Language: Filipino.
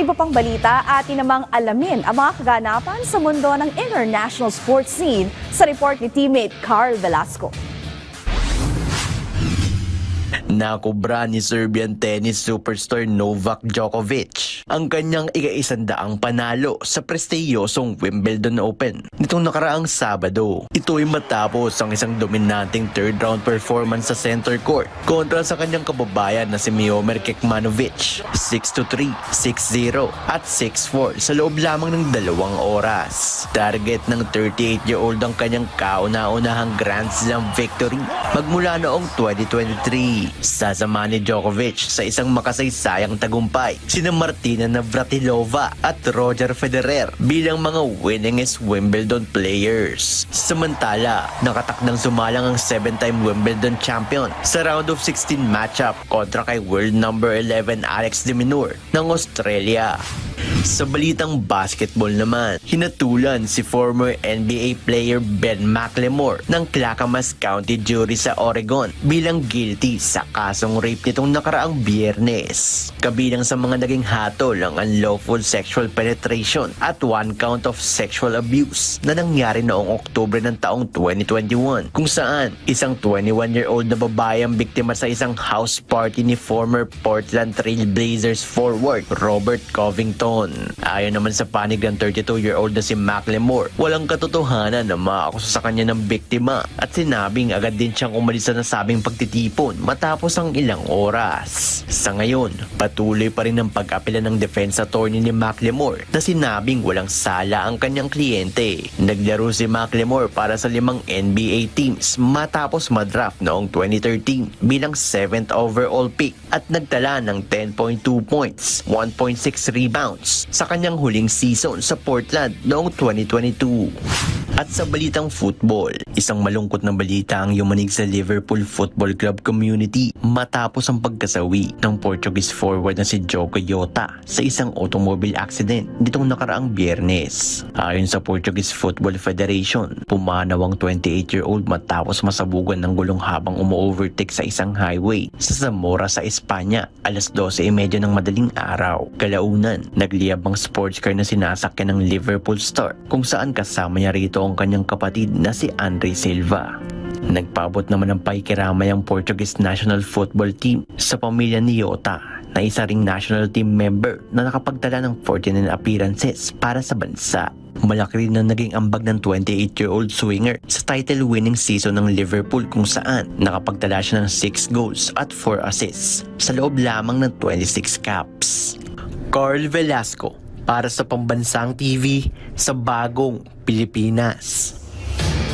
iba pang balita, atin namang alamin ang mga kaganapan sa mundo ng international sports scene sa report ni teammate Carl Velasco. Nakubra ni Serbian tennis superstar Novak Djokovic ang kanyang ika-100 panalo sa prestiyosong Wimbledon Open nitong nakaraang Sabado. Ito ay matapos ang isang dominanting third round performance sa center court kontra sa kanyang kababayan na si Miomir Kekmanovic 6-3, 6-0 at 6-4 sa loob lamang ng 2 oras. Target ng 38-year-old ang kanyang kauna-unahang Grand Slam victory magmula noong 2023. Sasama ni Djokovic sa isang makasaysayang tagumpay sina Martina Navratilova at Roger Federer bilang mga winningest Wimbledon players. Samantala, nakatakdang sumalang ang 7-time Wimbledon champion sa round of 16 matchup kontra kay world number 11 Alex de Minaur ng Australia. Sa balitang basketball naman, hinatulan si former NBA player Ben McLemore ng Clackamas County jury sa Oregon bilang guilty sa kasong rape nitong nakaraang Biyernes. Kabilang sa mga naging hatol ang unlawful sexual penetration at 1 count of sexual abuse na nangyari noong Oktubre ng taong 2021 kung saan isang 21-year-old na babae ang biktima sa isang house party ni former Portland Trail Blazers forward Robert Covington. Ayon naman sa panig ng 32-year-old na si McLemore, walang katotohanan na maakusa sa kanya ng biktima at sinabing agad din siyang umalis sa nasabing pagtitipon matapos ang ilang oras. Sa ngayon, patuloy pa rin ang pag-apela ng defense attorney ni McLemore na sinabing walang sala ang kanyang kliyente. Naglaro si McLemore para sa 5 NBA teams matapos madraft noong 2013 bilang 7th overall pick at nagtala ng 10.2 points, 1.6 rebounds sa kanyang huling season sa Portland noong 2022. At sa balitang football, isang malungkot na balita ang yumanig sa Liverpool Football Club community matapos ang pagkasawi ng Portuguese forward na si Diogo Jota sa isang automobile accident nitong nakaraang Biyernes. Ayon sa Portuguese Football Federation, pumanaw ang 28-year-old matapos masabugan ng gulong habang umu-overtake sa isang highway sa Zamora sa Espanya alas 12:30 ng madaling araw. Kalaunan, nagliyab ang sports car na sinasakyan ng Liverpool star kung saan kasama niya rito ang kanyang kapatid na si Andre Silva. Nagpaabot naman ng pakikiramay ang Portuguese national football team sa pamilya ni Jota na isa ring national team member na nakapagtala ng 49 appearances para sa bansa. Malaki rin na naging ambag ng 28-year-old swinger sa title-winning season ng Liverpool kung saan nakapagtala siya ng 6 goals at 4 assists sa loob lamang ng 26 caps. Carl Velasco para sa Pambansang TV sa Bagong Pilipinas.